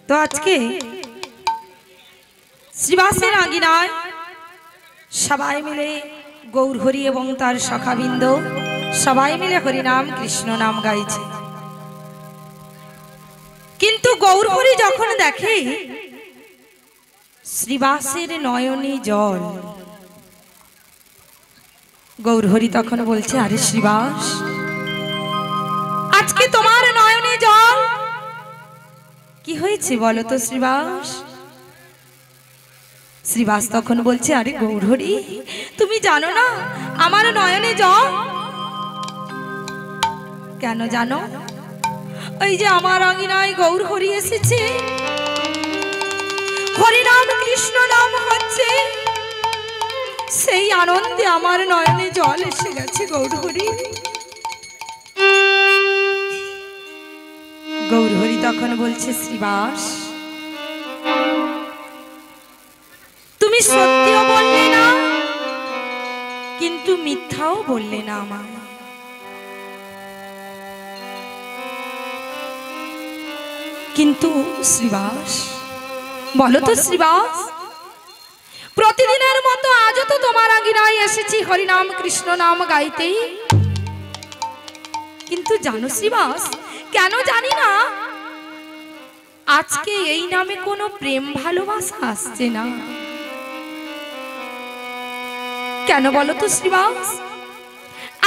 তো আজকে শ্রীবাসের আঙ্গিনায় সবাই মিলে গৌর হরি এবং তার সখাবৃন্দ সবাই মিলে হরি নাম কৃষ্ণ নাম গাইছে। কিন্তু গৌর হরি যখন দেখে শ্রীবাসের নয়নে জল, গৌর হরি তখন বলছে, আরে শ্রীবাস, আজকে তোমার নয়নে জল, কি হয়েছে বলো তো শ্রীবাস? শ্রীবাস তখন বলছে, আরে গৌর হরি, তুমি জানো না আমার নয়নে জল? কেন জানো? ওই যে আমার আঙ্গিনায় গৌর হরি এসেছে, হরি নাম কৃষ্ণ নাম হচ্ছে, সেই আনন্দে আমার নয়নে জল এসে গেছে গৌর হরি। গৌর হরি তখন বলছে, শ্রীবাস, তুমি সত্যিও বললে না কিন্তু মিথ্যাও বললে না আমার। কিন্তু শ্রীবাস, বলো তো শ্রীবাস, প্রতিদিনের মতো আজও তো তোমার আঙ্গিনায় এসেছি হরিনাম কৃষ্ণ নাম গাইতে, কিন্তু জানো শ্রীবাস, কেন জানি না আজকে এই নামে কোনো প্রেম ভালোবাসা আসছে না। কেন বলো তো শ্রীবাস?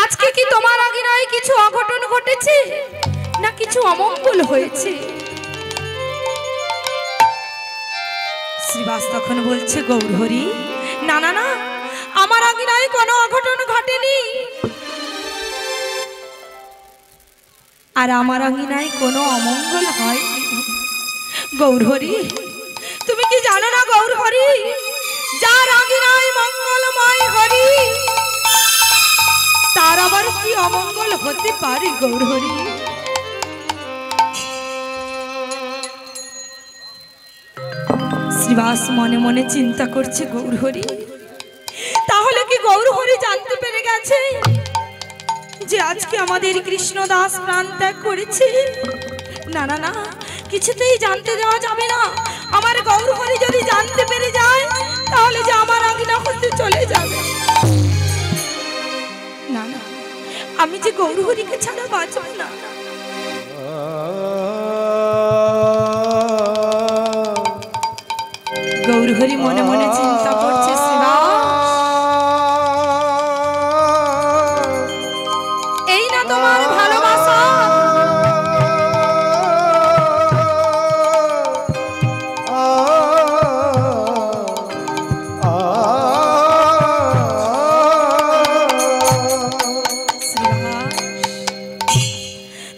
আজকে কি তোমার আঙ্গিনায় কিছু অঘটন ঘটেছে না কিছু অমঙ্গল হয়েছে? শ্রীবাস তখন বলছে, গৌর হরি, না না না, আমার আঙ্গিনায় কোনো অঘটন ঘটেনি, আর আমার আঙ্গিনায় কোনো অমঙ্গল হয়। গৌর হরি, তুমি কি জানো না গৌর হরি, যার আঙ্গিনায় মঙ্গলময় হরি তার আবার কি অমঙ্গল হতে পারে গৌর হরি? শ্রীবাস মনে মনে চিন্তা করছে, গৌর হরি, তাহলে কি গৌর হরি জানতে পেরে গেছে যে আজকে আমাদের কৃষ্ণদাস প্রাণ ত্যাগ করেছে? না না না, কিছুতেই জানতে দেওয়া যাবে না। আমার গৌর হরি যদি জানতে পেরে যায় তাহলে যে আমার আঙ্গিনা হতে চলে যাবে। না না, আমি যে গৌর হরিকে ছাড়া বাঁচব না। গৌর হরি মনে মনে চিন্তা করছে, এই না তোমার ভালোবাসা,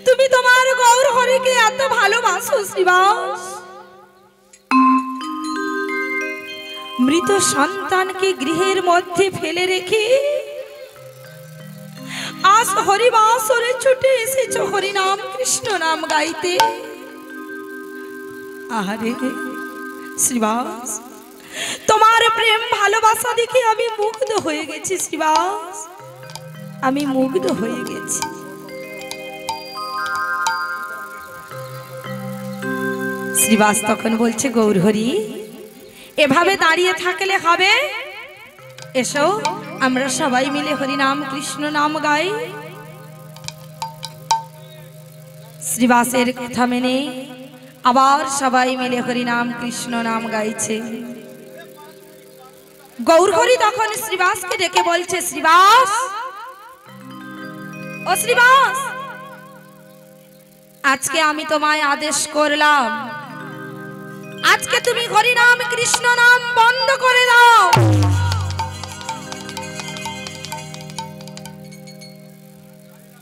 তুমি তোমার গৌর হরিকে এত ভালোবাসো শ্রীবাস, মৃত সন্তানকে গৃহের মধ্যে ফেলে রেখে আজ হরিবাসরে ছুটে এসেছো হরিনাম কৃষ্ণ নাম গাইতে। আরে শ্রীবাস, তোমার প্রেম ভালোবাসা দেখে আমি মুগ্ধ হয়ে গেছি শ্রীবাস, আমি মুগ্ধ হয়ে গেছি। শ্রীবাস তখন বলছে, গৌর হরি, এভাবে দাঁড়িয়ে থাকলে হবে? এসো আমরা সবাই মিলে হরিনাম কৃষ্ণ নাম গাই। শ্রীবাসের কথা মেনে আবার সবাই মিলে হরিনাম কৃষ্ণ নাম গাইছে। গৌর হরি তখন শ্রীবাসকে ডেকে বলছে, শ্রীবাস, ও শ্রীবাস, আজকে আমি তোমায় আদেশ করলাম, আজকে তুমি হরিনাম কৃষ্ণ নাম বন্ধ করে দাও।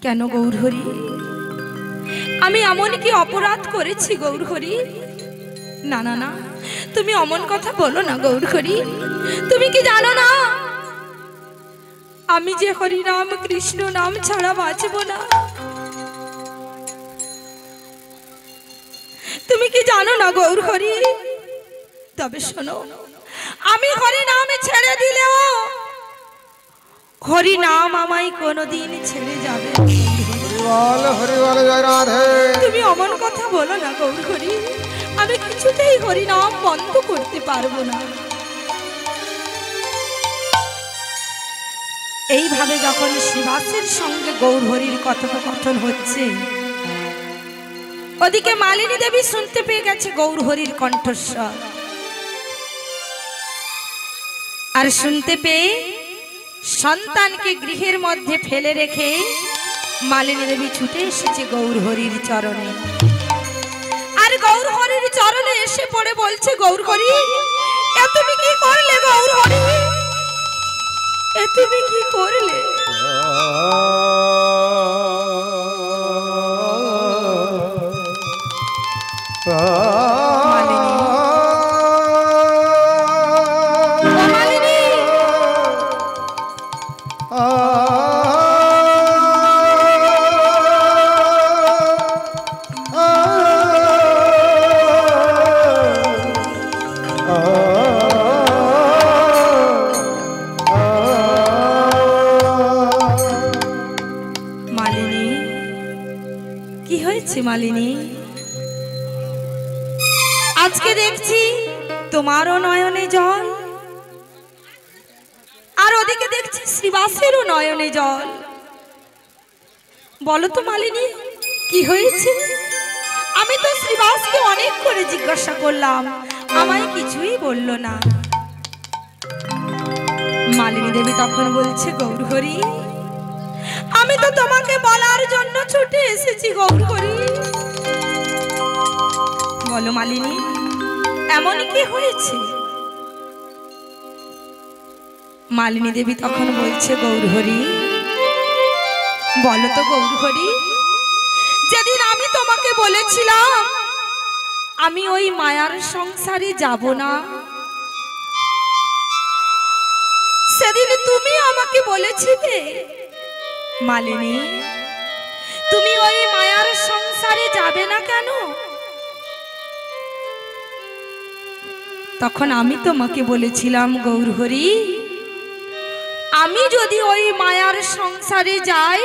কেন গৌর হরি? আমি এমন কি অপরাধ করেছি গৌর হরি? না না না, তুমি অমন কথা বলো না গৌর হরি। তুমি কি জানো না আমি যে হরিনাম কৃষ্ণ নাম ছাড়া বাঁচব না? তুমি কি জানো না গৌর হরি? তবে শোনো, আমি হরি নাম ছেড়ে দিলেও হরি নাম আমায় কোনোদিন ছেড়ে যাবে। তুমি অমন কথা বলো না গৌর হরি। আমি কিছুতেই হরিনাম বন্ধ করতে পারবো না। এইভাবে যখন শ্রীবাসের সঙ্গে গৌরহরির কথোপকথন হচ্ছে, ওদিকে মালিনী দেবী শুনতে পেয়ে গেছে গৌরহরির কণ্ঠস্বর। আর শুনতে পেয়ে সন্তানকে গৃহের মধ্যে ফেলে রেখে মালিনী দেবী ছুটে এসেছে গৌরহরির চরণে। আর গৌরহরির চরণে এসে পড়ে বলছে, গৌরহরি, এ তুমি কি করলে? গৌরহরি, এ তুমি কি করলে? মালিনী, আজকে দেখছি তোমারও নয়নে জল, আর ওদিকে দেখছি শ্রীবাসেরও নয়নে জল। বলো তো মালিনী, কি হয়েছে? আমি তো শ্রীবাসকে অনেক করে জিজ্ঞাসা করলাম, আমায় কিছুই বলল না। মালিনী দেবী তখন বলছে, গৌরহরি, আমি তো তোমাকে বলার জন্য ছুটে এসেছি। গৌরহরি, বলো মালিনী, এমন কি হয়েছে? মালিনী দেবী তখন বলছে, গৌরহরি, বলো তো গৌরহরি, যেদিন আমি তোমাকে বলেছিলাম আমি ওই মায়ার সংসারে যাব না, সেদিন তুমি আমাকে বলেছিলে, মালিনী, তুমি ওই মায়ার সংসারে যাবে না কেন? তখন আমি তোমাকে বলেছিলাম, গৌরহরি, আমি যদি ওই মায়ার সংসারে যাই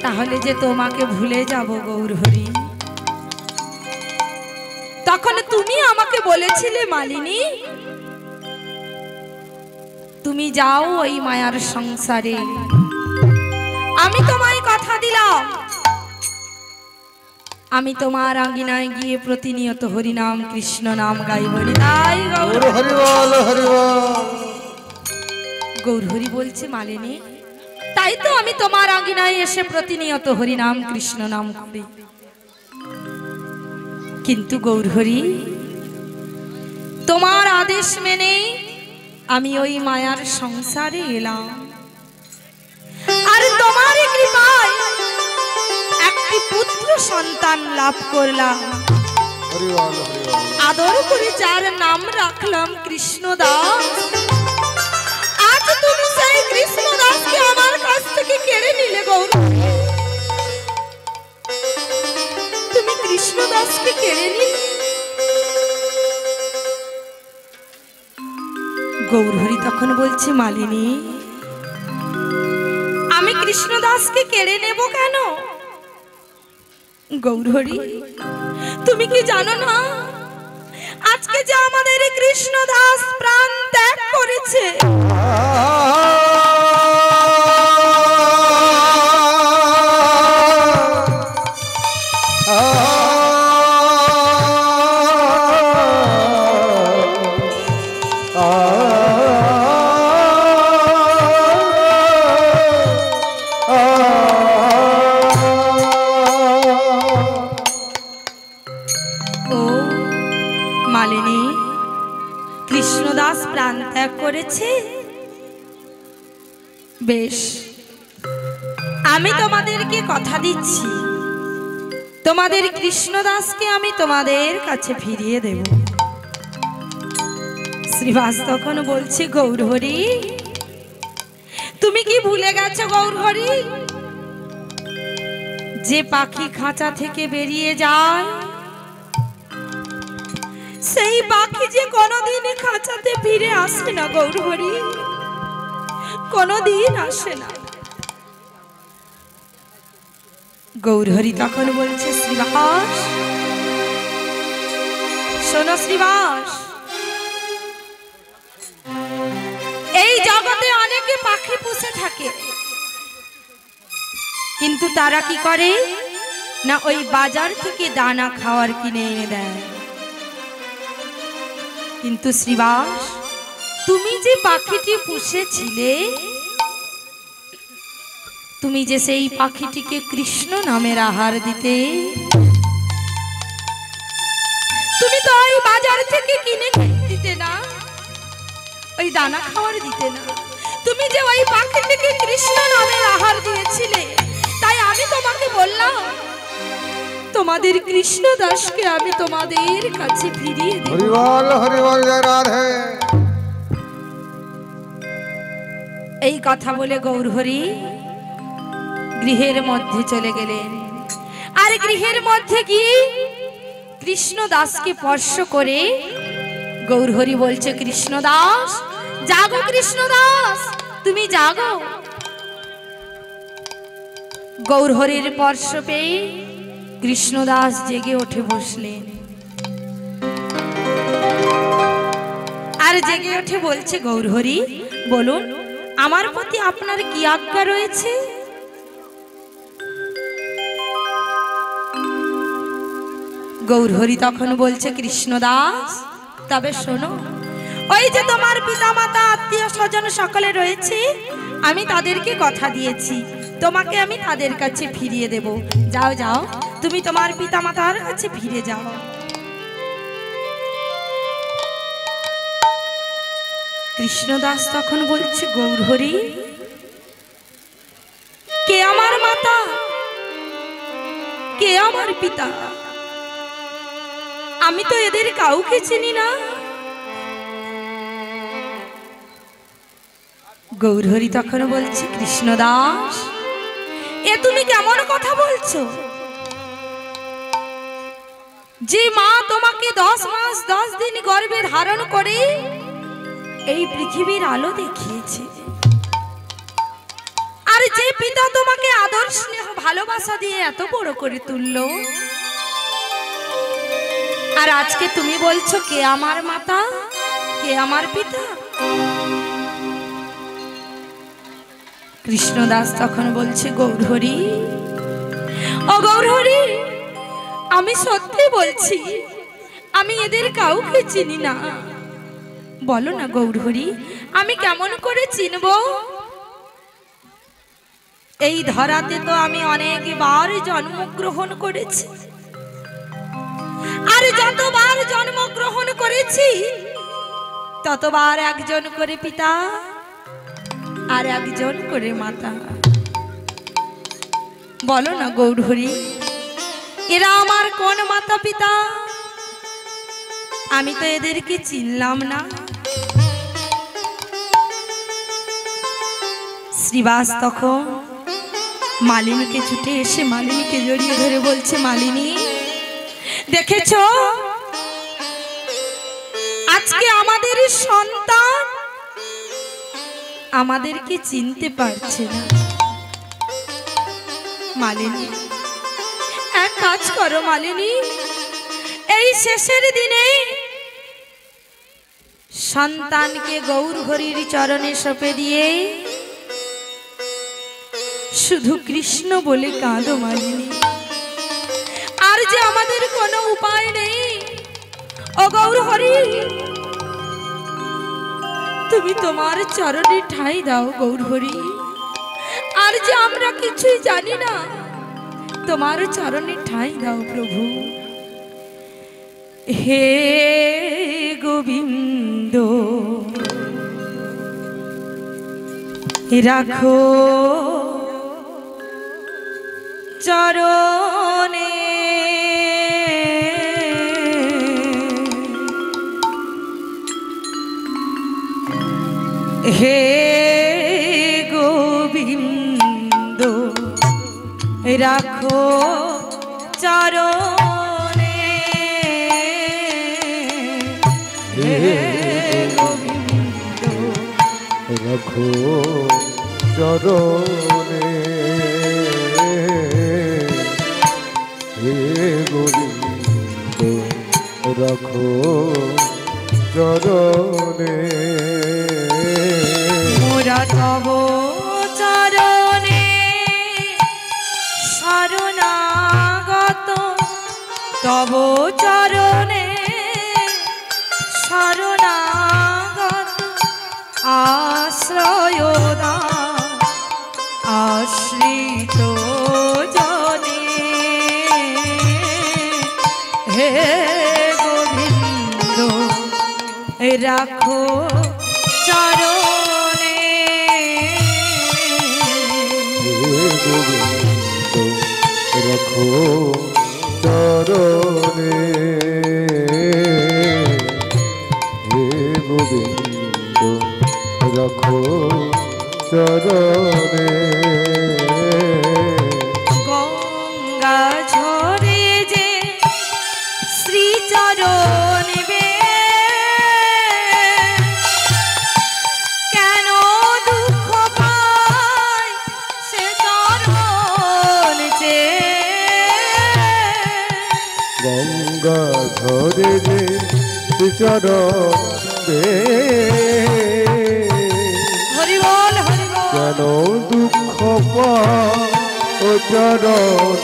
তাহলে যে তোমাকে ভুলে যাব গৌরহরি। তখন তুমি আমাকে বলেছিলে, মালিনী, তুমি যাও ওই মায়ার সংসারে, আমি তোমায় কথা দিলাম, আমি তোমার আঙ্গিনায় গিয়ে প্রতিনিয়ত হরিনাম কৃষ্ণ নাম গাইব। তাই গৌরহরি বলছে, মালিনী, তাই তো আমি তোমার আঙ্গিনায় এসে প্রতিনিয়ত হরিনাম কৃষ্ণ নাম করি। কিন্তু গৌরহরি, তোমার আদেশ মেনে আমি ওই মায়ার সংসারে এলাম, আর তোমার কৃপায় একটি পুত্র সন্তান লাভ করলাম। আদর করে যার নাম রাখলাম কৃষ্ণদাস। আজ তুমি সেই কৃষ্ণদাসকে আমার কাছ থেকে কেড়ে নিলে। গৌরহরি, তুমি কৃষ্ণদাসকে কেড়ে নিলে। গৌরহরি তখন বলছে, মালিনী, আমি কৃষ্ণদাসকে কেড়ে নেব কেন? গৌরহরি, তুমি কি জানো না আজকে যে আমাদের কৃষ্ণদাস প্রাণ ত্যাগ করেছে? কৃষ্ণদাস প্রাণ ত্যাগ করেছে? বেশ, আমি তোমাদেরকে কথা দিচ্ছি, তোমাদের কৃষ্ণদাসকে আমি তোমাদের কাছে ফিরিয়ে দেব। শ্রীবাস তখন বলছে, গৌরহরি, তুমি কি ভুলে গেছো গৌরহরি, যে পাখি খাঁচা থেকে বেরিয়ে যায় সেই পাখি যে কোনোদিন খাঁচাতে ফিরে আসে না গৌরহরি, কোনোদিন আসে না। গৌরহরি তখন বলছে, শ্রীবাস, শোনো শ্রীবাস, এই জগতে অনেকে পাখি পুষে থাকে, কিন্তু তারা কি করে না, ওই বাজার থেকে দানা খাওয়ার কিনে এনে দেয়। কিন্তু শ্রীবাস, তুমি যে পাখিটি পুষেছিলে, তুমি যে সেই পাখিটিকে কৃষ্ণ নামের আহার দিতে, তুমি তো ওই বাজার থেকে কিনে দিতে না, ওই দানা খাওয়ার দিতে না, তুমি যে ওই পাখিটিকে কৃষ্ণ নামের আহার দিয়েছিলে, তাই আমি তোমাকে বললাম তোমাদের কৃষ্ণ দাসকে আমি তোমাদের কাছে ফিরিয়ে দেব। হরি বল, হরি বল, জয় রাধে। এই কথা বলে গৌরহরি গৃহের মধ্যে চলে গেলেন। আর গৃহের মধ্যে গিয়ে কৃষ্ণ দাসকে স্পর্শ করে গৌরহরি বলছে, কৃষ্ণ দাস জাগো, কৃষ্ণ দাস তুমি জাগো। গৌরহরির স্পর্শ পেয়ে কৃষ্ণদাস জেগে উঠে বসলেন। আর জেগে উঠে বলছে, গৌরহরি বলুন আমার প্রতি আপনার কি আজ্ঞা রয়েছে? গৌরহরি তখন বলছে, কৃষ্ণদাস তবে শোনো, ওই যে তোমার পিতামাতা আত্মীয় স্বজন সকলে রয়েছে, আমি তাদেরকে কথা দিয়েছি তোমাকে আমি তাদের কাছে ফিরিয়ে দেব। যাও যাও, তুমি তোমার পিতামাতার কাছে ফিরে যাও। কৃষ্ণদাস তখন বলছে, গৌরহরি কে আমার মাতা, কে আমার পিতা? আমি তো এদের কাউকে চিনি না। গৌরহরি তখন বলছে, কৃষ্ণদাস এ তুমি কেমন কথা বলছো? যে মা তোমাকে 10 মাস 10 দিন গর্ভে ধারণ করে এই পৃথিবীর আলো দেখিয়েছে, আর যে পিতা তোমাকে আদর স্নেহ ভালোবাসা দিয়ে এত বড় করে তুললো, আর আজকে তুমি বলছো কে আমার মাতা, কে আমার পিতা? কৃষ্ণদাস তখন বলছে, গৌরহরি ও গৌরহরি আমি সত্যি বলছি, আমি এদের কাউকে চিনি না। বলো না গৌরহরি, আমি কেমন করে চিনব? এই ধরাতে তো আমি অনেকবার জন্মগ্রহণ করেছি, আর যতবার জন্মগ্রহণ করেছি ততবার একজন করে পিতা আর একজন করে মাতা। বলো না গৌরহরি, এরা আমার কোন মাতা পিতা? আমি তো এদেরকে চিনলাম না। শ্রীবাস তখন মালিনীকে ছুটে এসে মালিনীকে জড়িয়ে ধরে বলছে, মালিনী দেখেছ আজকে আমাদের সন্তান আমাদেরকে চিনতে পারছে না। মালিনী এক কাজ করো মালিনী, এই শেষের দিনে সন্তানকে গৌরহরির চরণে সঁপে দিয়ে শুধু কৃষ্ণ বলে কাঁদো মালিনী। আর যে আমাদের কোনো উপায় নেই, ও গৌরহরি তুমি তোমার চরণে ঠাঁই দাও গৌরহরি। আর যে আমরা কিছুই জানি না, তোমার চরণে ঠাঁই দাও প্রভু। হে গোবিন্দ রাখো চরণে, হে গোবিন্দ রাখো চরণে, হে গোবিন্দ রাখো চরণে, হে গোবিন্দ রাখো চরণে মোরা তব চরণে শরণাগত তব চরণে শরণাগত আশ্রয় দাও আশ্রিত জনে হে গোবিন্দ রাখো চরণে হে গোবিন্দ রাখো চরণে হে গোবিন্দ রাখো চরণে গঙ্গা ঝরে যে শ্রীচরণ বে কেন দুঃখ পায় সে চরণ যে গঙ্গা ঝরে যে চরণ হরি বল হরি বল কেন দুঃখ পাও চরণ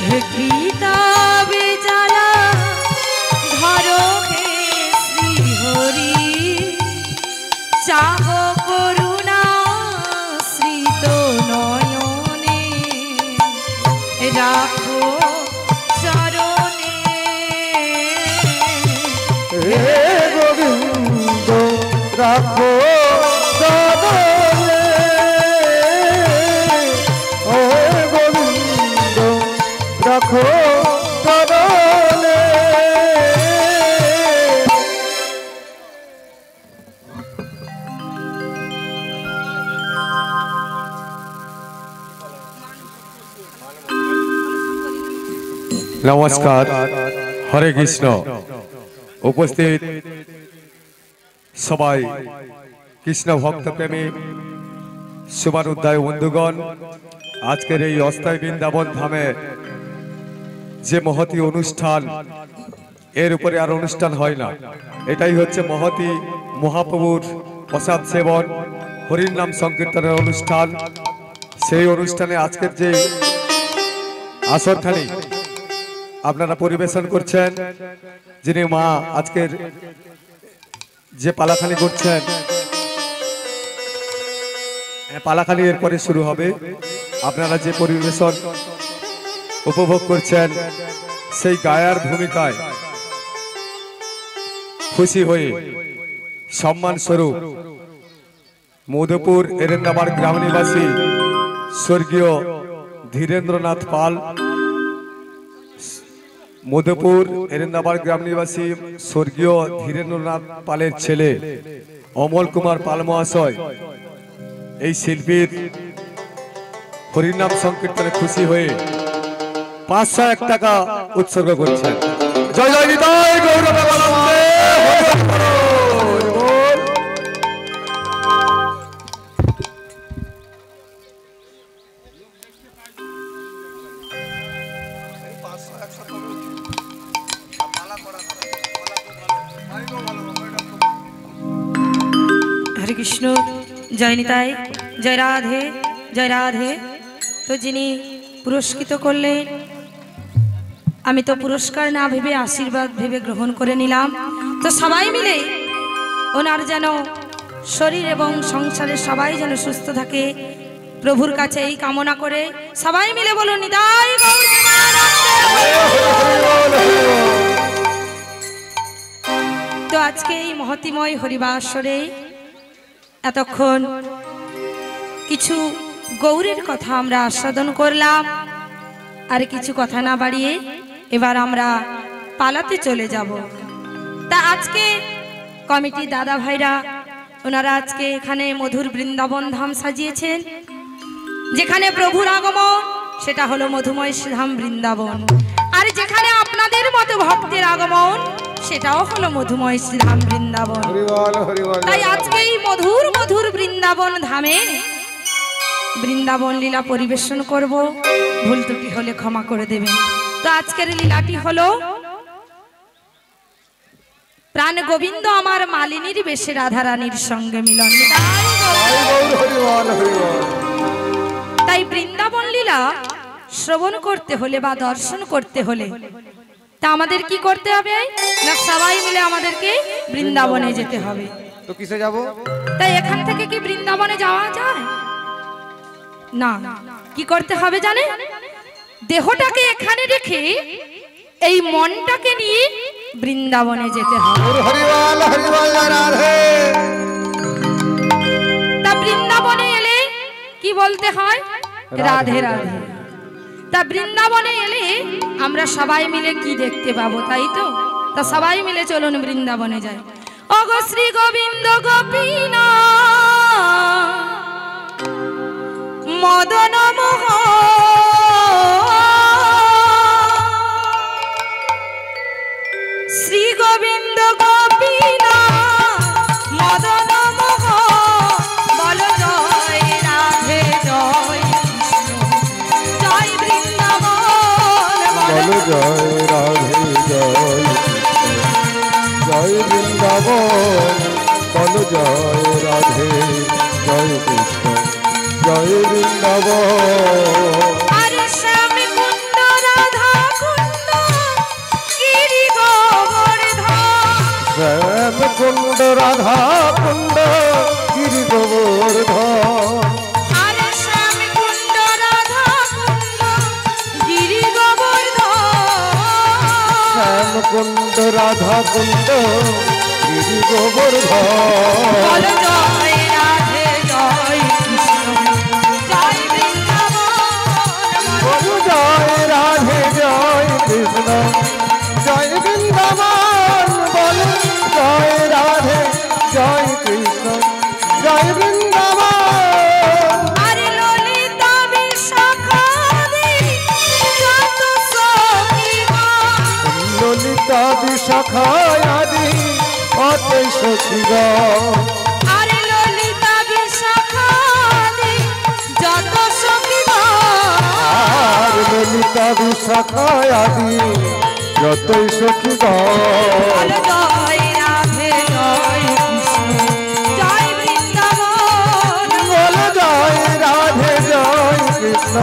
হে গীতাবে জ্বালা ধরো হে শ্রী হরি চাহ করুণা শ্রীত নয়নে রাখো চরণে হে গোবিন্দ রাখো চরণে হে গোবিন্দ রাখো চরণে নমস্কার, হরে কৃষ্ণ। উপস্থিত সবাই কৃষ্ণ ভক্ত প্রেমী শুভানুধ্যায় বন্ধুগণ, আজকের এই অস্থায়ী বৃন্দাবন ধামে যে মহতী অনুষ্ঠান, এর উপরে আর অনুষ্ঠান হয় না। এটাই হচ্ছে মহতী মহাপ্রভুর প্রসাদ সেবন, হরির নাম সংকীর্তনের অনুষ্ঠান। সেই অনুষ্ঠানে আজকের যে আসরখানি আপনারা পরিবেশন করছেন, যিনি মা আজকের যে পালাখানি করছেন, পালাখানি এরপরে শুরু হবে। আপনারা যে পরিবেশন উপভোগ করছেন, সেই গায়ার ভূমিকায় খুশি হয়ে সম্মান স্বরূপ মধুপুর এরেন্দাবাদ গ্রাম নিবাসী স্বর্গীয় ধীরেন্দ্রনাথ পাল, মধুপুর এরেন্দাবাদ গ্রাম নিবাসী স্বর্গীয় ধীরেন্দ্রনাথ পালের ছেলে অমল কুমার পাল মহাশয় এই শিল্পীর হরিনাম সংকীর্তনে খুশি হয়ে 501 টাকা উৎসর্গ করছেন। জয় জয় নিতাই গৌর প্রেমানন্দে। হরে কৃষ্ণ, জয় নিতাই, জয় রাধে, জয় রাধে। তো যিনি পুরস্কৃত করলেন, আমি তো পুরস্কার না ভেবে আশীর্বাদ ভেবে গ্রহণ করে নিলাম। তো সবাই মিলে ওনার যেন শরীর এবং সংসারে সবাই যেন সুস্থ থাকে, প্রভুর কাছে এই কামনা করে সবাই মিলে বলুন নিতাই গৌর প্রেমানন্দে। তো আজকে এই মহতিময় হরিবাসরে এতক্ষণ কিছু গৌরের কথা আমরা আস্বাদন করলাম। আর কিছু কথা না বাড়িয়ে এবার আমরা পালাতে চলে যাব। তা আজকে কমিটি দাদা ভাইরা ওনারা আজকে এখানে মধুর বৃন্দাবন ধাম সাজিয়েছেন, যেখানে প্রভুর আগমন সেটা হলো মধুময় শ্রীধাম বৃন্দাবন, আর যেখানে আপনাদের মতো ভক্তের আগমন সেটাও হলো মধুময় শ্রীধাম বৃন্দাবন। তাই আজকে এই মধুর মধুর বৃন্দাবন ধামে বৃন্দাবন লীলা পরিবেশন করব। ভুল ত্রুটি হলে ক্ষমা করে দেবেন। তো আজকের লীলাটি হলো প্রাণ গোবিন্দ আমার মালিনীর বেশে রাধারানীর সঙ্গে মিলন। তাই বৃন্দাবন লীলা শ্রবণ করতে হলে বা দর্শন করতে হলে তা আমাদের কি করতে হবে না, সবাই মিলে আমাদেরকে বৃন্দাবনে যেতে হবে। তো কিসে যাব? তাই এখান থেকে কি বৃন্দাবনে যাওয়া যায় না? কি করতে হবে জানে? দেহটাকে এখানে রেখে এই মনটাকে নিয়ে বৃন্দাবনে যেতে হবে। হরিবল হরিবল রাধে। তা বৃন্দাবনে এলে কি বলতে হয়? রাধে রাধে। তা বৃন্দাবনে এলে আমরা সবাই মিলে কি দেখতে পাবো, তাই তো? তা সবাই মিলে চলুন বৃন্দাবনে যাই। ওগো শ্রী গোবিন্দ গোপীনা মদন মোহন শ্রী গোবিন্দ গোপীনা মদন মোহন বল জয় রাধে জয় কৃষ্ণ জয় বৃন্দাবন বল জয় রাধে জয় জয় বৃন্দাবন। বল জয় রাধে জয় কৃষ্ণ জয় বৃন্দাবন। আরে শ্যাম কুণ্ড রাধা কুণ্ড গিরি গোবর্ধন শ্যাম কুণ্ড রাধা কুণ্ড গিরি গোবর্ধন। আরে শ্যাম কুণ্ড রাধা কুণ্ড গিরি গোবর্ধন শ্যাম কুণ্ড রাধা কুণ্ড গিরি গোবর্ধন। বল জয় রাধে জয় কৃষ্ণ জয় বৃন্দাবন বল জয় রাধে জয় কৃষ্ণ জয় বৃন্দাবন। বল জয় রাধে জয় কৃষ্ণ জয় বৃন্দাবন। আরে ললিতা বিশাখাদি যত সখীগণ ললিতা বিশাখায়াদি অতই সখীগণ। আরে ললিতা বিশাখাদি যত সখীগণ আর ললিতা বিশাখায়াদি যতই সখীগণ। বল জয় রাধে জয় কৃষ্ণ জয় বৃন্দাবন বল জয় রাধে জয় কৃষ্ণ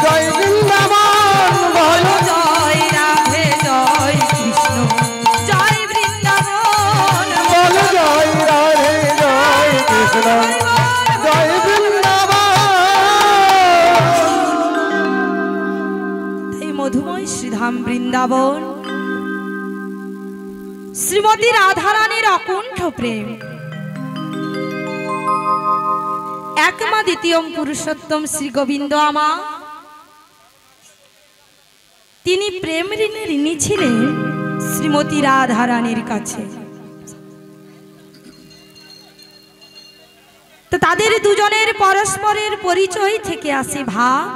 জয় বৃন্দাবন। বল জয় রাধে জয় কৃষ্ণ জয় বৃন্দাবন বল জয় রাধে জয় কৃষ্ণ জয় বৃন্দাবন। এই মধুময় শ্রীধাম বৃন্দাবন শ্রীমতী রাধারানীর অকুণ্ঠ প্রেম একমা দ্বিতীয় পুরুষোত্তম শ্রী গোবিন্দ আমা তিনি প্রেম ঋণে ঋণী ছিলেন শ্রীমতী রাধারানীর কাছে। তো তাদের দুজনের পরস্পরের পরিচয় থেকে আসে ভাব,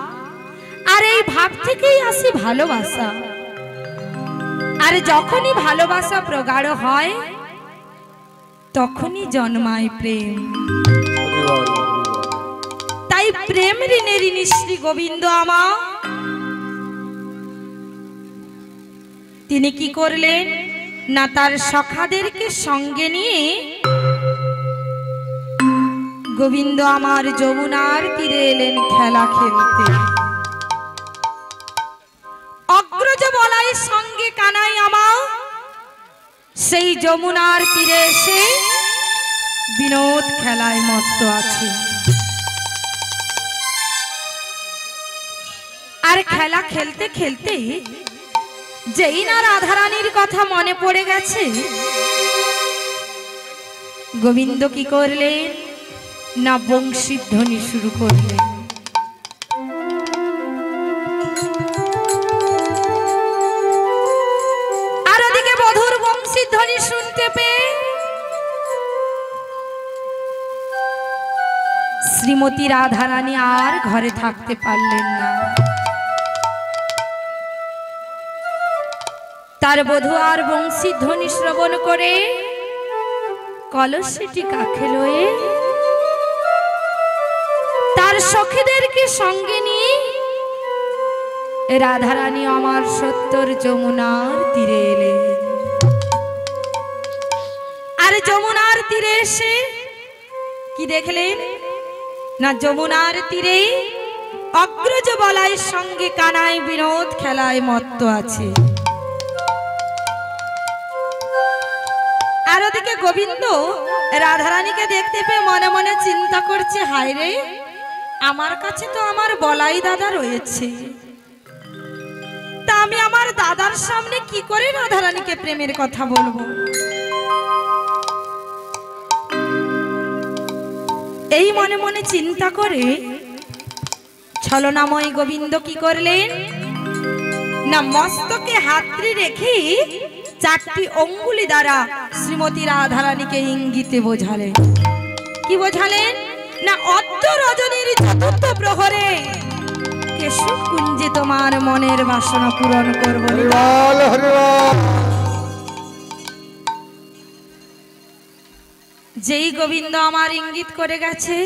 আর এই ভাব থেকেই আসে ভালোবাসা। আর যখনই ভালোবাসা প্রগাঢ় হয় তখনই জন্মায় প্রেম। তাই প্রেম ঋণে ঋণী শ্রী গোবিন্দ আমা তিনি কি করলেন না, তার সখাদেরকে সঙ্গে নিয়ে গোবিন্দ আমার যমুনার তীরে এলেন খেলা খেলতে। অগ্রজ বলাই সঙ্গে কানাই আমা সেই যমুনার তীরে এসে বিনোদ খেলায় মত্ত আছে। আর খেলা খেলতে খেলতে যেই না রাধারানীর কথা মনে পড়ে গেছে, গোবিন্দ কি করলেন না বংশীধ্বনি শুরু করলেন। আর ওদিকে মধুর বংশীধ্বনি শুনতে পেয়ে শ্রীমতী রাধারানী আর ঘরে থাকতে পারলেন না। তার বধূ আর বংশীধ্বনি শ্রবণ করে কলসিটি কাখে লয়ে তার সখীদেরকে সঙ্গে নিয়ে রাধারানী আমার সত্তর যমুনার তীরে এলেন। আর যমুনার তীরে এসে কি দেখলেন না, যমুনার তীরে অগ্রজ বলাইয়ের সঙ্গে কানাই বিনোদ খেলায় মত্ত আছে। আর ওদিকে গোবিন্দ রাধারানীকে দেখতে পেয়ে মনে মনে চিন্তা করছে, হায় রে, আমার কাছে তো আমার বলাই দাদা রয়েছে, তা আমি আমার দাদার সামনে কি করে রাধারানীকে প্রেমের কথা বলবো। এই মনে মনে চিন্তা করে ছলনাময় গোবিন্দ কি করলেন না, মস্তকে হাতড়ি রেখে চারটি অঙ্গুলি দ্বারা শ্রীমতী রাধারানীকে ইঙ্গিতে বোঝালেন। কি বোঝালেন না, অদ্য রজনীর চতুর্থ প্রহরে কেশব কুঞ্জে তোমার মনের বাসনা পূরণ করব। হরিবল হরিবল। যেই গোবিন্দ আমার ইঙ্গিত করে গেছে,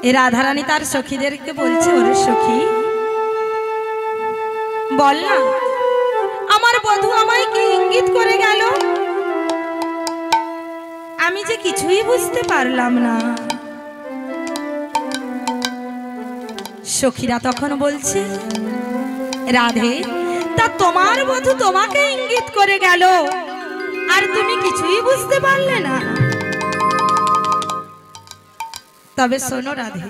এ রাধারানী তার সখীদেরকে বলছে, ওরে সখী বল না, আমার বধূ আমায় কি ইঙ্গিত করে গেল, আমি যে কিছুই বুঝতে পারলাম না। সখীরা তখন বলছে, রাধে, তা তোমার বধূ তোমাকে ইঙ্গিত করে গেল আর তুমি কিছুই বুঝতে পারলে না? তবে শোনো রাধে,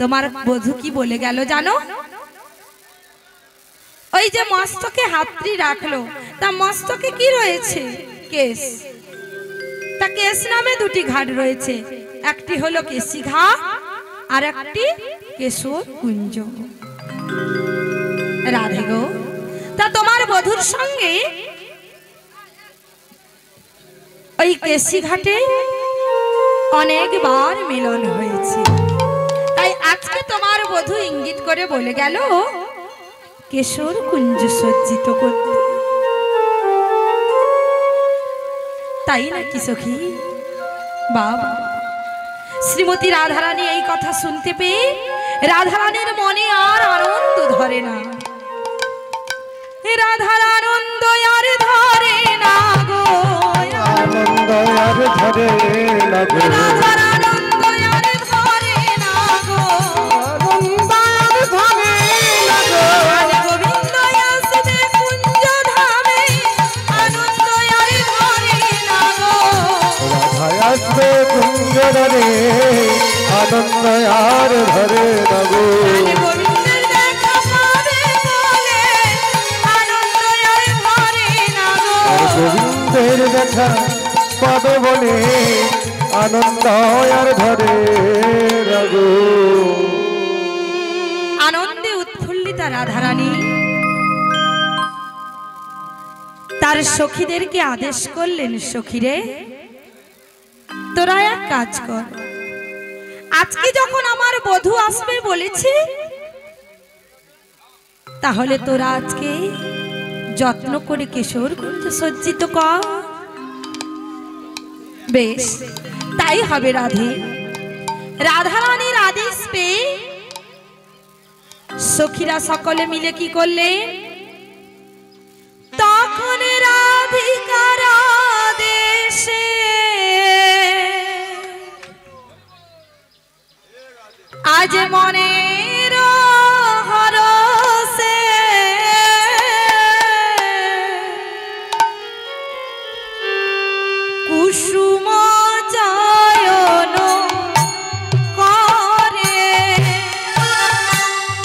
তোমার বধূ কি বলে গেল জানো? ওই যে মস্তকে হাতড়ি রাখলো, তা মস্তকে কি রয়েছে? কেশ। তা কেশ নামে দুটি ঘাট রয়েছে, একটি হলো কেশী ঘাট আর একটি কেশর কুঞ্জ। রাধে গো, তা তোমার বধূর সঙ্গে ওই কেশী ঘাটে অনেকবার মিলন হয়েছে, তাই আজকে তোমার বধূ ইঙ্গিত করে বলে গেল কেশর কুঞ্জ সজ্জিত করতে। তাই নাকি সখী? বাবা, শ্রীমতী রাধারানী এই কথা শুনতে পেয়ে রাধারানীর মনে আর আনন্দ ধরে না। রাধার আনন্দ আর ধরে না গো, আনন্দ আর ধরে না গো, রাধার আনন্দ আর ধরে না গো, আনন্দ আর ধরে না গো। গোবিন্দ আসবে কুঞ্জ ধামে, আনন্দ আর ধরে না গো। রাধায় আসবে কুঞ্জরে, আনন্দ আর ধরে না গো। গোবিন্দের দেখা পাবে বলে আনন্দ আর ধরে না গো। গোবিন্দের দেখা পাবে বলে আনন্দ আর ধরে না গো। আনন্দে উৎফুল্লিতা রাধারানী তার সখীদেরকে আদেশ করলেন, সখীরে তোরা এক কাজ কর, আজকে যখন আমার বধূ আসবে বলেছি, তাহলে তোরা আজকে যত্ন করে কেশর কুঞ্জ সজ্জিত কর। বেশ, তাই হবে রাধে। রাধারানীর আদেশ পেয়ে সখীরা সকলে মিলে কি করলেন, তখন রাধিকার আদেশে আজ মনের হরসে কুসুম চয়ন করে।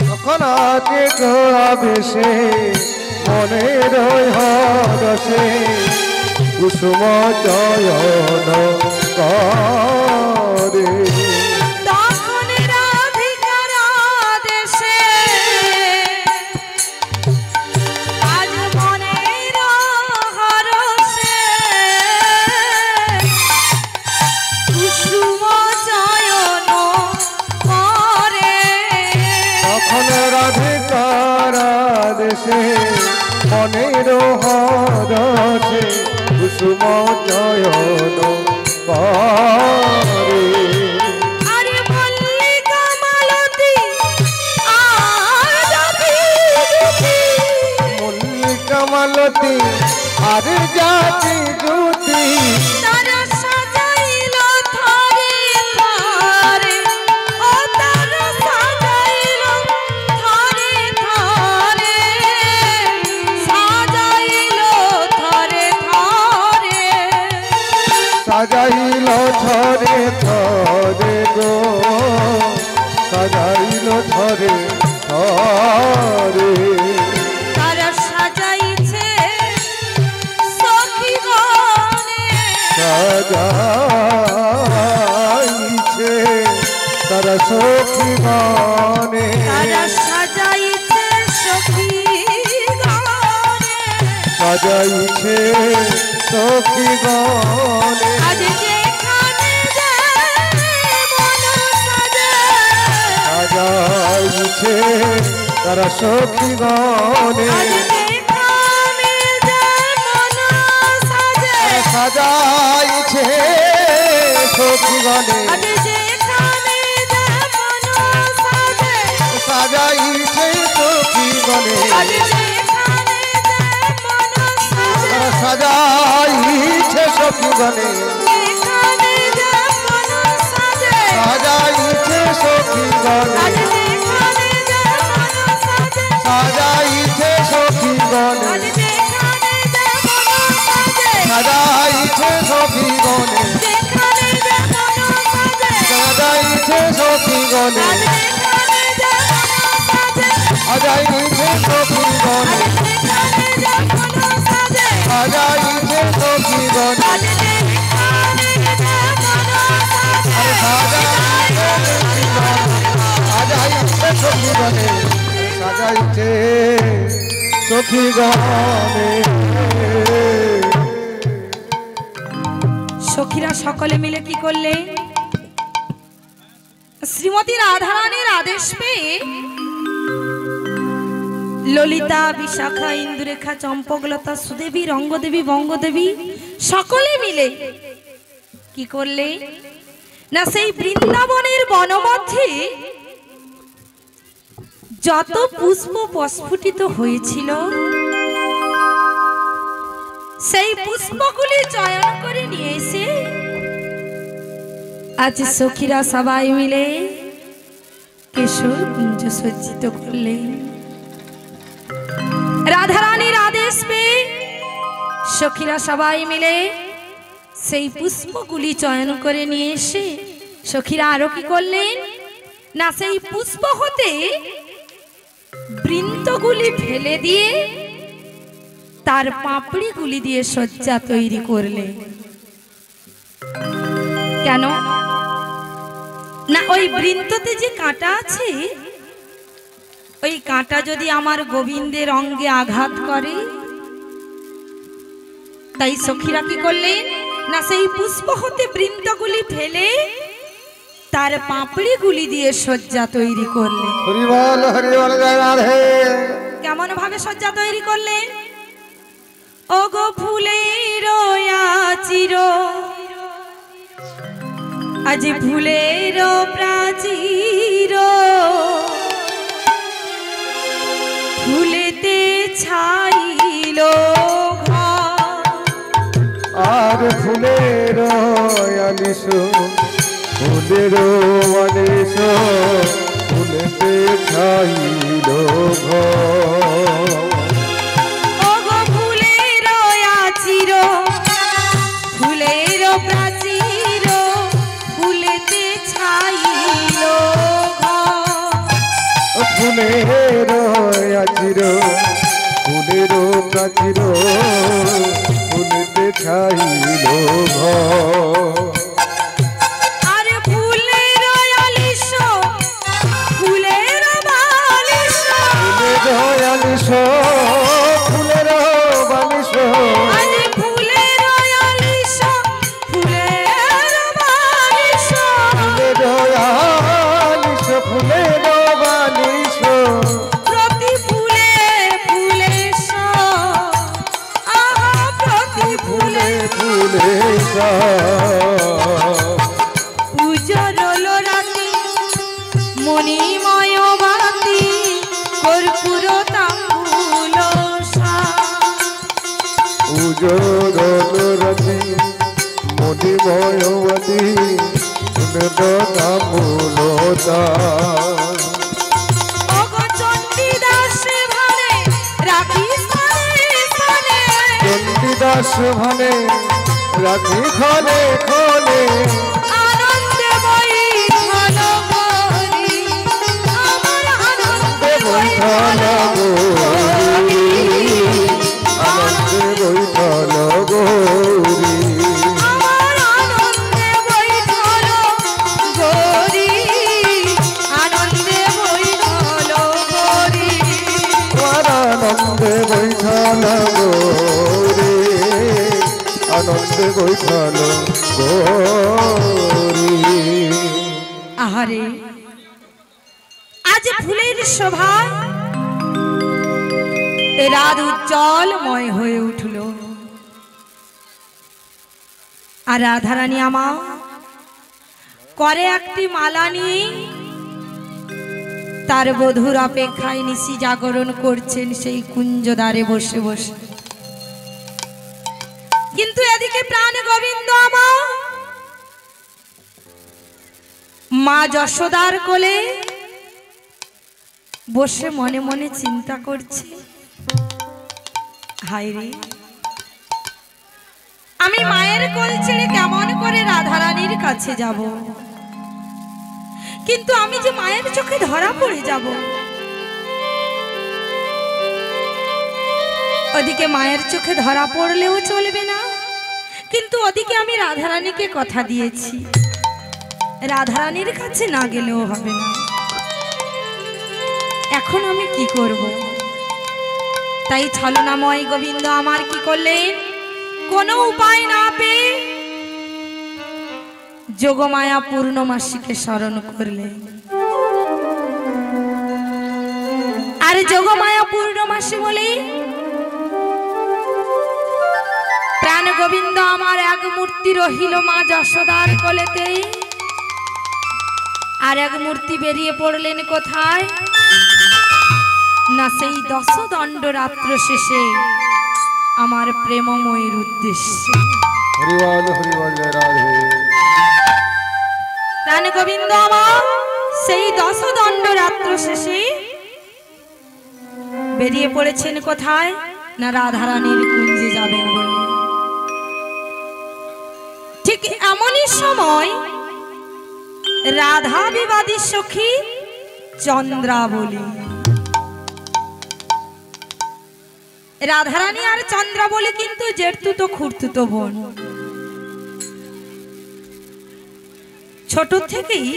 তখন আগে গোয়াবেশে মনের হরসে কুসুম চয়ন করে। তখন রাধিকার আদেশে আজ মনের হরসে কুসুম চয়ন করে। তখন রাধিকার দেশে মনের হরসে কুসুম চয়ন করে। আরে মল্লিকা মালতী জ্যোতি আর জাতি জ্যোতি তারা সাজাইল থরে থরে, ও তারা সাজাইল থরে থরে, সাজাইল থরে থরে। সাজাইল ধরে ধরে গো, সাজাইল ধরে ধরে। তারা সাজাইছে সখীগণে, সাজাইছে তারা সখী গানে, তারা সাজাইছে সখীগণে। সাজাইছে সখী গানে। আজ যেখানে যায় মন সাজে, সাজাইছে তারা সখী গানে, আজ যেখানে যায় মন সাজে, সাজাইছে সখী গানে, আজ যেখানে যায় মন সাজে, সাজাইছে সখী গানে, আজ যেখানে যায় মন সাজে, সাজাইছে সখী গানে, যেখানে যায় মন সাজে, সাজাইছে সখী গানে, আজ যেখানে যায় মন সাজে, সাজাইছে সখী গানে, আজ যেখানে যায় মন সাজে, সাজাইছে সখী গানে, যেখানে যায় মন সাজে, সাজাইছে সখী গানে, আজ যেখানে যায় মন সাজে, সাজাইছে সখী গানে, যেখানে যায় মন সাজে, সাজাইছে সখী গানে, আজ যেখানে যায় মন সাজে, সাজাইছে সখী গানে, সাজাইছে সখী গানে। সখীরা সকলে মিলে কি করলে? শ্রীমতী রাধারানীর আদেশ পেয়ে ললিতা, বিশাখা, ইন্দুরেখা, চম্পকলতা, সুদেবী, রঙ্গদেবী, বঙ্গদেবী সকলে মিলে কি করলে না, সেই বৃন্দাবনের বনমধ্যে যত পুষ্প প্রস্ফুটিত হয়েছিল সেই পুষ্পগুলি চয়ন করে নিয়ে এসে আজ সখীরা সবাই মিলে কেশর কুঞ্জ সজ্জিত করলেন। রাধারানীর আদেশ পেয়ে সখীরা সবাই মিলে সেই পুষ্পগুলি চয়ন করে নিয়ে এসে সখীরা আরো কি করলেন না, সেই পুষ্প হতে বৃন্তগুলি ফেলে দিয়ে তার পাপড়িগুলি দিয়ে সজ্জা তৈরি করলে। কেন না, ওই বৃন্ততে যে কাঁটা আছে, ওই কাঁটা যদি আমার গোবিন্দের অঙ্গে আঘাত করে, তাই সখীরা কি করলেন না, সেই পুষ্প হতে বৃন্তগুলি ফেলে তার পাপড়িগুলি দিয়ে সজ্জা তৈরি করলেন। হরিবল হরিবল জয় রাধে। কেমন ভাবে সজ্জা তৈরি করলেন? ও গো ফুলের চির, আজ ফুলের প্রাচীর, ফুলেতে ছাইল ঘর, আর ফুলের আলিশ, ফুলের আলিশ, ফুলেতে ছাইল ঘর। ও গো ফুলের চির, ফুলের প্রাচীর, ফুলেতে ছাইল ঘর। ফুলের আচির, ফুলের প্রাচীর, ফুলেতে ছাইল ঘর। আরে ফুলের আলিশ, ফুলের বালিশ, ফুলের আলিশ, ফুলের বালিশ, আরে ফুলের আলিশ, ফুলের বালিশ, ফুলের আলিশ, ফুলের বালিশ, প্রতি ফুলে ফুলে আহা, প্রতি ফুলে ফুলে পুজোর রাতি মণিময় বাতি, কর্পূর তাম্বুল জোরতি মণিময়বতী নামূলতা চণ্ডীদাস ভানে রাখি খনে খনে আনন্দে বৈঠল গৌরী আমার আনন্দে বৈঠল গৌরী আনন্দে বৈঠল গৌরী আমার আনন্দে বৈঠল গৌরী আনন্দে বৈঠল গৌরী আমার আনন্দে বৈঠল গৌরী আনন্দে বৈঠল গৌরী। আহারে আজ ফুলের শোভা রাত উজ্জ্বলময় হয়ে উঠল আর রাধারানী আমার করে একটি মালা নিয়ে তার বধূর অপেক্ষায় নিশি জাগরণ করছেন সেই কুঞ্জদ্বারে বসে বসে। কিন্তু এদিকে প্রাণ গোবিন্দ আমার মা যশোদার কোলে বসে মনে মনে চিন্তা করছে, হায় রে আমি মায়ের কোল ছেড়ে কেমন করে রাধারানীর কাছে যাব, কিন্তু আমি যে মায়ের চোখে ধরা পড়ে যাব। ওদিকে মায়ের চোখে ধরা পড়লেও চলবে না, কিন্তু ওদিকে আমি রাধারানীকে কথা দিয়েছি রাধারানীর কাছে না গেলেও হবে না। এখন আমি কি করব? তাই ছলনাময় গোবিন্দ আমার কি করলেন, কোনো উপায় না পেয়ে যোগমায়া পূর্ণমাসীকে স্মরণ করলেন। আর যোগমায়া পূর্ণমাসী বলে প্রাণ গোবিন্দ আমার এক মূর্তি রহিল মা যশোদার কোলেতে, আর এক মূর্তি বেরিয়ে পড়লেন কোথায় না সেই 10 দণ্ড রাত্র শেষে আমার প্রেমময়ের উদ্দেশ্যে। হরিবল হরিবল রাধে। প্রাণ গোবিন্দ আমার সেই 10 দণ্ড রাত্র শেষে বেরিয়ে পড়েছেন কোথায় না রাধারানীর কুঞ্জে যাবেন বলে। ঠিক এমনই সময় রাধা বিবাদী সখী চন্দ্রাবলী, রাধারানী আর চন্দ্রাবলী কিন্তু জেঠতুতো খুড়তুতো বোন। ছোট থেকেই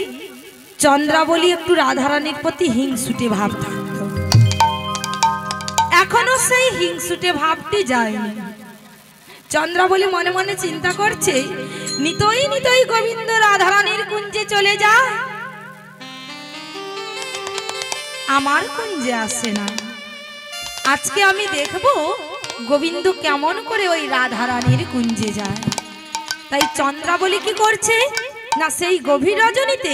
চন্দ্রাবলী একটু রাধারানীর প্রতি হিংসুটে ভাব থাকতো, এখনো সেই হিংসুটে ভাবটি যায়নি। চন্দ্রাবলী মনে মনে চিন্তা করছে, নিতই নিতই গোবিন্দ রাধারানীর কুঞ্জে চলে যায়, আমার কুঞ্জে আসে না। আজকে আমি দেখব গোবিন্দ কেমন করে ওই রাধারানীর কুঞ্জে যায়। তাই চন্দ্রাবলী কি করছে না সেই গভীর রজনীতে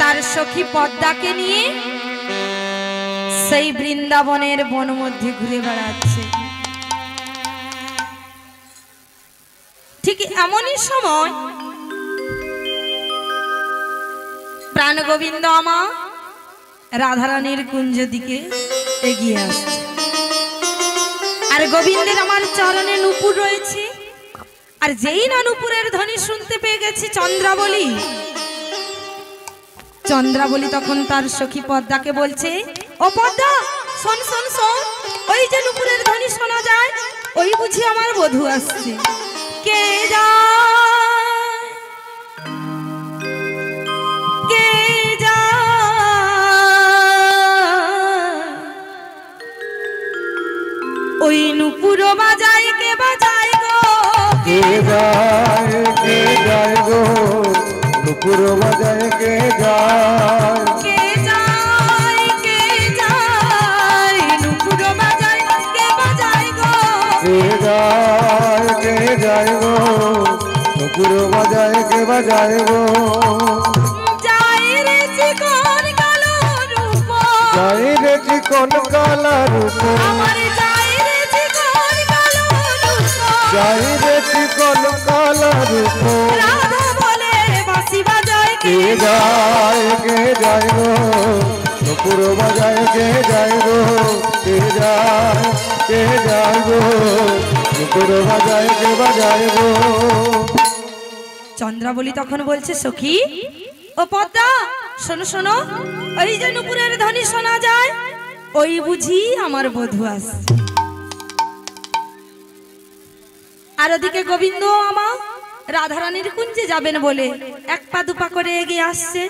তার সখী পদ্মাকে নিয়ে সেই বৃন্দাবনের বন মধ্যে ঘুরে বেড়াচ্ছে। ঠিক এমনই সময় প্রাণ গোবিন্দ আমার রাধারানীর কুঞ্জ দিকে এগিয়ে আসছে, আর গোবিন্দের আমার চরণে নূপুর রয়েছে। আর যেই না নূপুরের ধ্বনি শুনতে পেয়ে গেছে চন্দ্রাবলী, চন্দ্রাবলী তখন তার সখী পদ্মাকে বলছে, ও পদ্মা শোন শোন শোন, ওই যে নূপুরের ধ্বনি শোনা যায়, ওই বুঝি আমার বধূ আসছে। কে যায় কে যায়, ওই নূপুর বাজায় কে বাজায় গো, কে যায় গো নুপুর বাজায় কে যায়, কে যায় নূপুর বাজায় কে বাজায় গো, কে যায় গো নুপুর বাজায় কে বাজায় গো, যায় রে চিকন কালো রূপ, যায় রে চিকন কালা রূপ, আমার যায় রে চিকন কালো যাই রে চিকন কালা রূপ রাধা বলে বাঁশি বাজায় কে যায় গো নুপুর বাজায় কে যায় গো কে যায় গো নুপুর বাজায় কে বাজায় গো। চন্দ্রাবলী তখন বলছে সখী ও পদ্মা শোনো শোনো, ওই যে নুপুরের ধ্বনি শোনা যায়, ওই বুঝি আমার বধূ আসছে। আর ওদিকে গোবিন্দ আমার রাধারানীর কুঞ্জে যাবেন বলে এক পা দুপা করে এগিয়ে আসছে।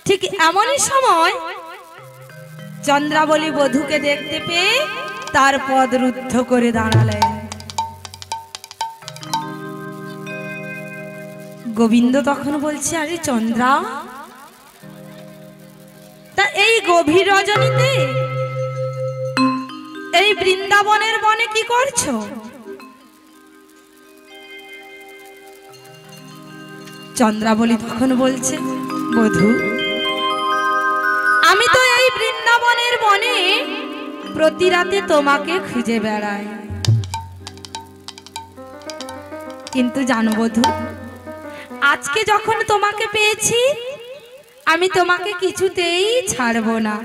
ঠিক এমনই সময় চন্দ্রাবলী বধূকে দেখতে পেয়ে তার পদ রুদ্ধ করে দাঁড়ালেন। গোবিন্দ তখন বলছে আরে চন্দ্রা, তা এই গভীর রজনীতে এই বৃন্দাবনের বনে কি করছো? চন্দ্রাবলী তখন বলছে বধূ, আমি তো এই বৃন্দাবনের বনে প্রতি রাতে তোমাকে খুঁজে বেড়াই, কিন্তু জানো বধূ, আজকে যখন তোমাকে পেয়েছি আমি তোমাকে কিছুতেই ছাড়বো না।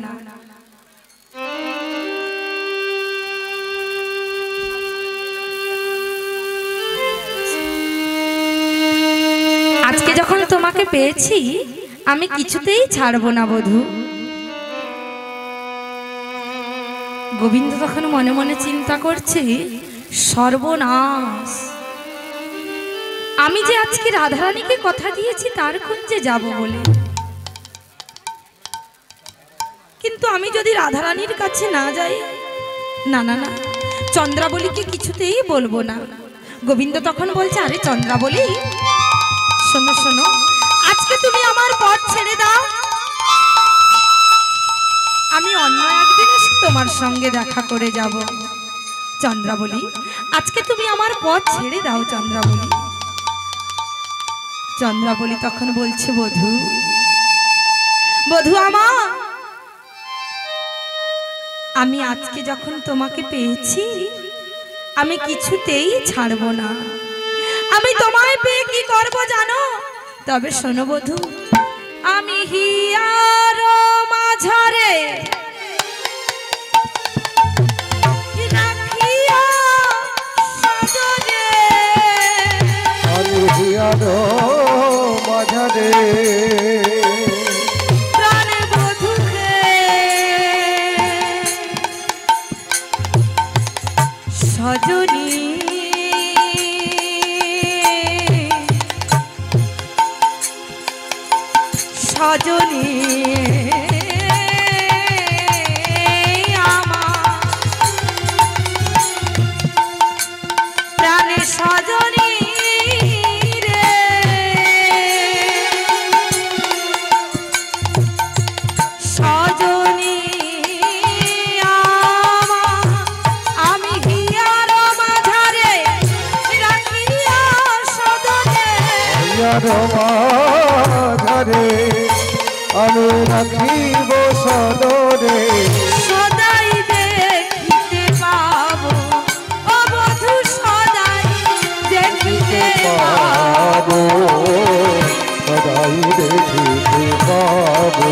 আজকে যখন তোমাকে পেয়েছি আমি কিছুতেই ছাড়বো না বধূ। গোবিন্দ তখন মনে মনে চিন্তা করছে সর্বনাশ, আমি যে আজকে রাধারানীকে কথা দিয়েছি তার কুঞ্জে যাব বলে, কিন্তু আমি যদি রাধারানীর কাছে না যাই, না না না, চন্দ্রাবলীকে কিছুতেই বলবো না। গোবিন্দ তখন বলছে আরে চন্দ্রাবলী শোনো শোনো, আজকে তুমি আমার পথ ছেড়ে দাও, আমি অন্য একদিন এসে তোমার সঙ্গে দেখা করে যাব। চন্দ্রাবলী আজকে তুমি আমার পথ ছেড়ে দাও চন্দ্রাবলী। চন্দ্রাবলী তখন বলছে বধূ, বধূ আমার, আমি আজকে যখন তোমাকে পেয়েছি আমি কিছুতেই ছাড়বো না। আমি তোমায় পেয়ে কি করব জানো? তবে শোনো বধূ, আমি হিয়ার মাঝারে রাখিয়া সজনে, আমি হিয়ার মাঝারে প্রাণে বধূকে সজনী, সজনী আমার প্রাণে সজনী রে, সজনী আমার, আমি হিয়ার মাঝারে রাখিয়া সজনে, হিয়ার মাঝারে আমি রাখিব সদরে, সদাই দেখিতে পাবো ও বধূ, সদাই দেখিতে পাবো, সদাই দেখিতে পাবো,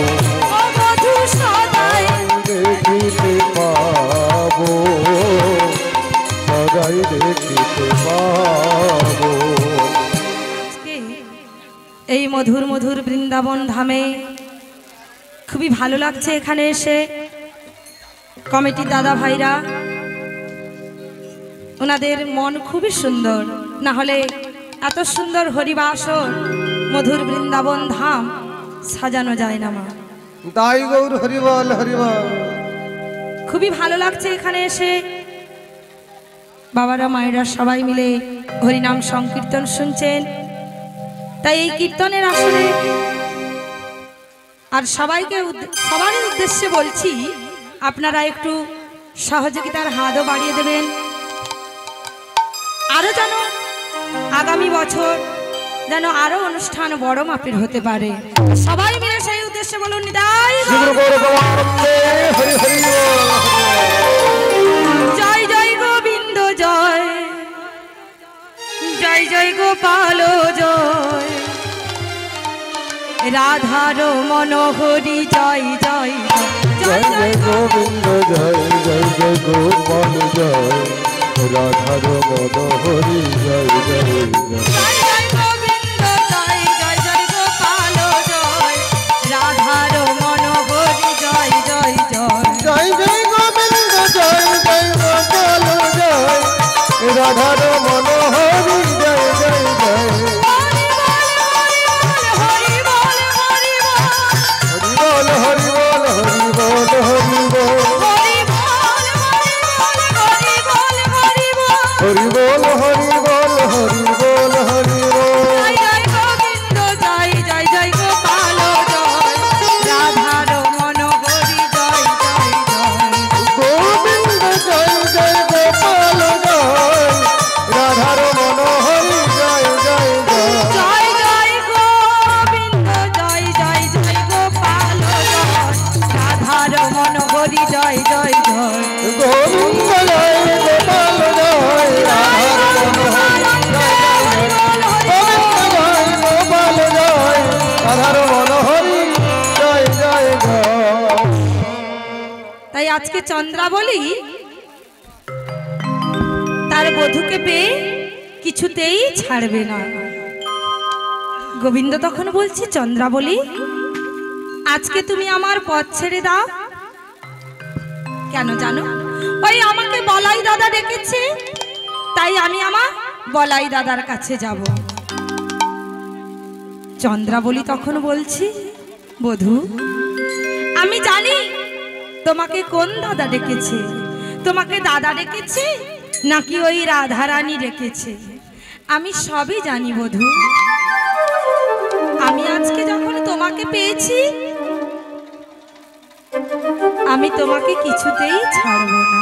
ও বধূ সদাই দেখিতে পাবো, সদাই দেখিতে পাবো। আজকে এই মধুর মধুর বৃন্দাবন ধামে খুবই ভালো লাগছে এখানে এসে। কমিটির দাদা ভাইরা, ওনাদের মন খুবই সুন্দর, না হলে এত সুন্দর হরিবাসর মধুর বৃন্দাবন ধাম সাজানো যায় না মা। তাই গৌর হরিবল হরিবল। খুবই ভালো লাগছে এখানে এসে, বাবারা মায়েরা সবাই মিলে হরিনাম সংকীর্তন শুনছেন। তাই এই কীর্তনের আসলে আর সবার উদ্দেশ্যে বলছি, আপনারা একটু সহযোগিতার হাতও বাড়িয়ে দেবেন, আরো যেন আগামী বছর যেন আরো অনুষ্ঠান বড় মাপের হতে পারে। সবাই মিলে সেই উদ্দেশ্যে বলুন নিতাই জয় জয় গোবিন্দ জয়, জয় জয় গোপাল জয় রাধার মনোহরি জয় জয় জয় জয় গোবিন্দ জয় জয় জয় গোপাল জয় রাধার মনোহরি জয় জয় জয় জয় জয় গোবিন্দ জয় জয় জয় গোপাল জয় রাধার মনোহরি জয় জয় জয় জয় জয় গোবিন্দ জয় জয় গোপাল জয় রাধার মনোহরি জয় জয় জয় হরি বল হরি বল হরি বল হরি বল হরি বল হরি হরি বল হরি বল বল হরি বল হরি বল হরি বল জয় জয় গোবিন্দ জয় জয় জয় গোপাল জয় রাধার মনোহরি জয় জয় জয় গোবিন্দ জয় জয় গোপাল জয় রাধার মনোহরি জয় জয় জয় জয় জয় গোবিন্দ জয় জয় জয় গোপাল জয় রাধার মনোহরি জয় জয় জয় গোবিন্দ জয় গোপাল জয় রাধার মনোহরি গোবিন্দ জয় গোপাল জয় রাধার মনোহরি জয় জয় জয় তাই আজকে চন্দ্রাবলী তার বধূকে পেয়ে কিছুতেই ছাড়বে না। গোবিন্দ তখন বলছে, চন্দ্রাবলী আজকে তুমি আমার পথ ছেড়ে দাও। কেন জানো? ওই আমাকে বলাই দাদা ডেকেছে, তাই আমি আমার বলাই দাদার কাছে যাব। চন্দ্রাবলী তখন বলছি, বধূ আমি জানি তোমাকে কোন দাদা ডেকেছে। তোমাকে দাদা ডেকেছে নাকি ওই রাধারানী ডেকেছে, আমি সবই জানি বধূ। আমি আজকে যখন তোমাকে পেয়েছি, আমি তোমাকে কিছুতেই ছাড়ব না।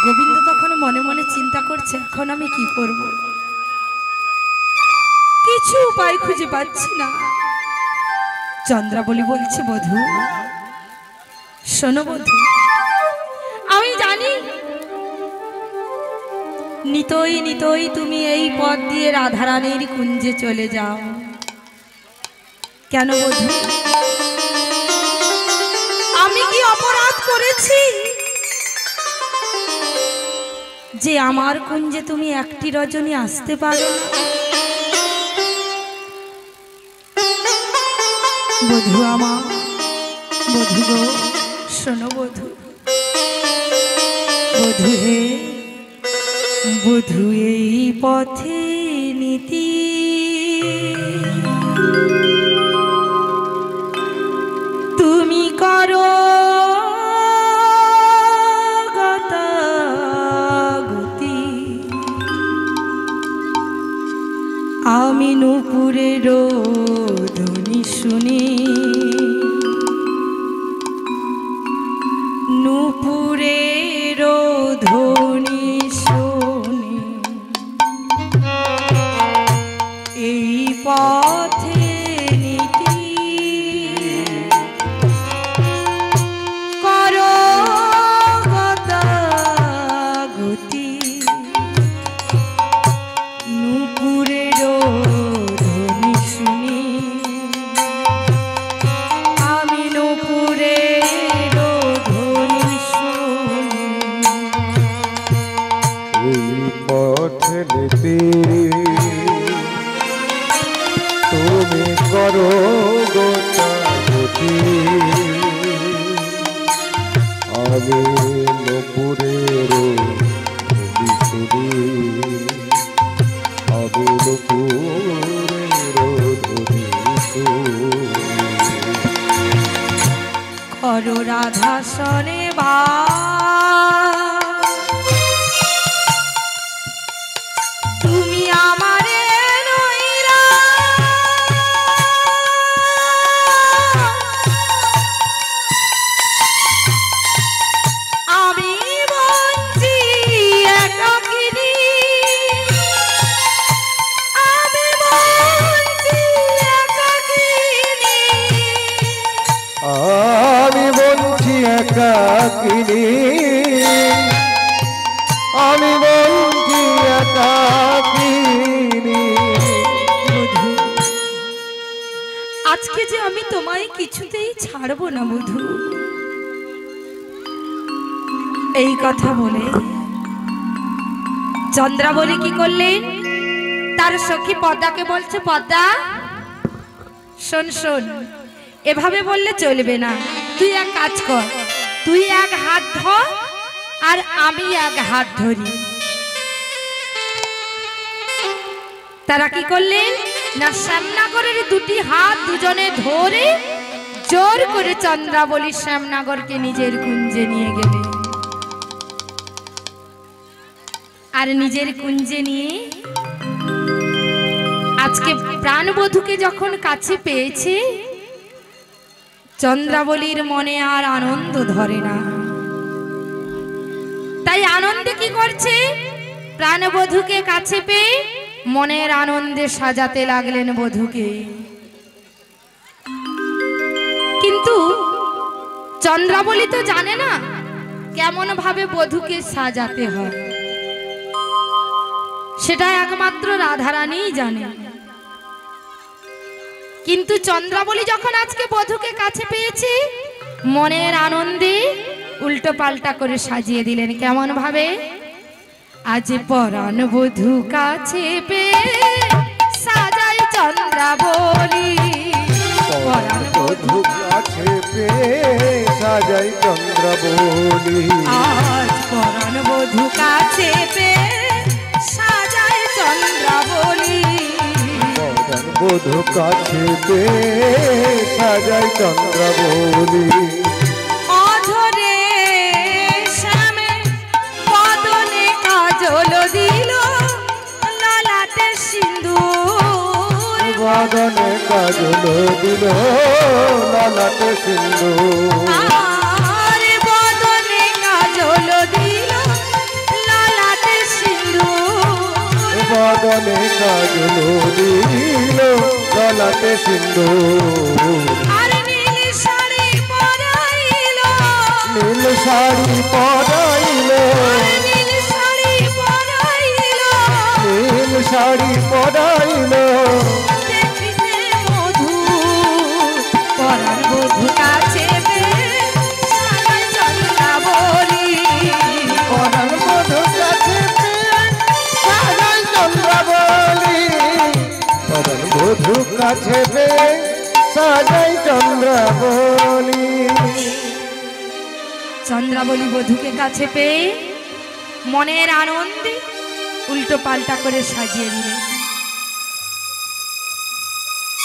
গোবিন্দ তখন মনে মনে চিন্তা করছে, এখন আমি কি করব, কিছু উপায় খুঁজে পাচ্ছি না। চন্দ্রাবলী বলছে, বধূ শোনো বধূ, আমি জানি নিতই নিতই তুমি এই পথ দিয়ে রাধারানীর কুঞ্জে চলে যাও। কেন বধূ? আমি কি অপরাধ করেছি যে আমার কুঞ্জে তুমি একটি রজনী আসতে পারো? বধূ আমার, বধূ গো শোনো বধূ, বধূ হে বধূ এই পথে নীতি তুমি করো গতাগতি, আমি নূপুরের ধ্বনি শুনি, নূপুরের ধ্বনি শুনি এই পথে নীতি করো গতাগতি, নূপুরের ধ্বনি শুনি, আমি নূপুরের ধ্বনি শুনি। এই পথে নীতি তুমি করো গতাগতি, আমি নূপুরের ধ্বনি শুনি, আমি নূপুরের ধ্বনি শুনি। করো রাধা সনে বা তুমি আমি বন্ধি একাকিনী। বধূ, আজকে যে আমি তোমায় কিছুতেই ছাড়বো না বধূ। এই কথা বলে চন্দ্রাবলী কি করলেন, তার সখী পদ্মাকে বলছে, পদ্মা শোন শোন, এভাবে বললে চলবে না, তুই এক কাজ কর, তুই এক হাত ধর আর আমি এক হাত ধরি। তারা কি করলেন না, শ্যামনগরের দুটি হাত দুজনে ধরে জোর করে চন্দ্রাবলী শ্যামনগরকে নিজের কুঞ্জে নিয়ে গেলেন। আর নিজের কুঞ্জে নিয়ে আজকে প্রাণবধূকে যখন কাছে পেয়েছে, চন্দ্রাবলীর মনে আর আনন্দ ধরে না। তাই আনন্দে কি করছে, প্রাণবধূকে কাছে পেয়ে মনের আনন্দে সাজাতে লাগলেন বধূকে। কিন্তু চন্দ্রাবলী তো জানে না কেমন ভাবে বধূকে সাজাতে হয়, সেটা একমাত্র রাধারানীই জানে। কিন্তু চন্দ্রাবলী যখন আজকে বধূকে কাছে পেয়েছে, মনের আনন্দে উল্টো পাল্টা করে সাজিয়ে দিলেন। কেমন ভাবে, আজ পরাণ বধূ কাছে পেয়ে সাজাই চন্দ্রাবলী, পরাণ বধূ কাছে পেয়ে সাজাই চন্দ্রাবলী। আজ পরাণ বধূ কাছে পেয়ে সাজাই চন্দ্রাবলী, পরাণ বধূ কাছে পেয়ে সাজাই চন্দ্রাবলী। অধরে শ্যামে বদনে কাজল দিল, লালাটে সিন্দুর, বদনে কাজল দিল লালাটে সিন্দুর। আর বদনে কাজল দিল লালাটে সিন্দুর, বদনে কাজল দিল লালাটে সিন্দুর। আর নীল শাড়ি পরাইল, নীল শাড়ি পরাইল, নীল শাড়ি পরাইল, নীল শাড়ি পরাইল। দেখিতে মধু, পরাণ বধূ কাছে পেয়ে সাজাই চন্দ্রাবলী, পরাণ বধূ কাছে পেয়ে সাজাই চন্দ্রাবলী। পরাণ বধূ কাছে পেয়ে সাজাই চন্দ্রাবলী। চন্দ্রাবলী বধূকে কাছে পেয়ে মনের আনন্দে উল্টো পাল্টা করে সাজিয়ে দিলেন।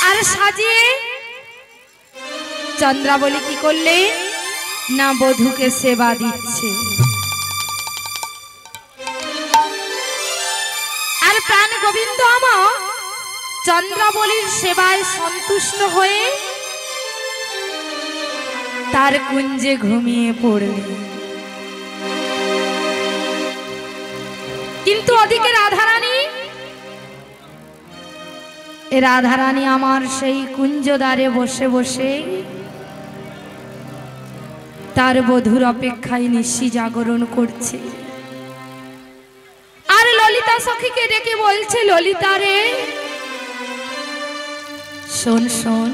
আর সাজিয়ে চন্দ্রাবলী কি করলে না, বধূকে সেবা দিচ্ছে। আর প্রাণ গোবিন্দ আমার চন্দ্রাবলীর সেবায় সন্তুষ্ট হয়ে তার কুঞ্জে ঘুমিয়ে পড়লেন। কিন্তু ওদিকে রাধারানী আমার সেই কুঞ্জদ্বারে বসে বসে তার বধূর অপেক্ষায় নিশি জাগরণ করছে। আর ললিতা সখীকে ডেকে বলছে, ললিতা রে শোন শোন,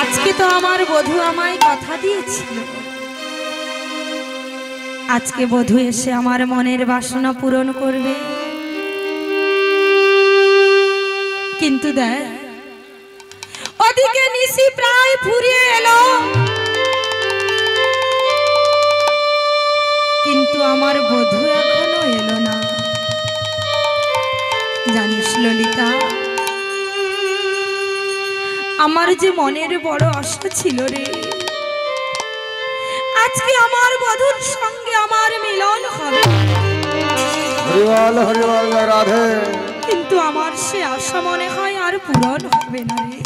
আজকে তো আমার বধূ আমায় কথা দিয়েছিল, আজকে বধূ এসে আমার মনের বাসনা পূরণ করবে। কিন্তু দেখ, ওদিকে নিশি প্রায় ফুরিয়ে এলো, কিন্তু আমার বধূ এখনো এলো না। জানিস ললিতা, আমার যে মনের বড় আশা ছিল রে, আজকে আমার বধূর সঙ্গে আমার মিলন হবে। হরিবল হরিবল রাধে। কিন্তু আমার সে আশা মনে হয় আর পূরণ হবে না রে।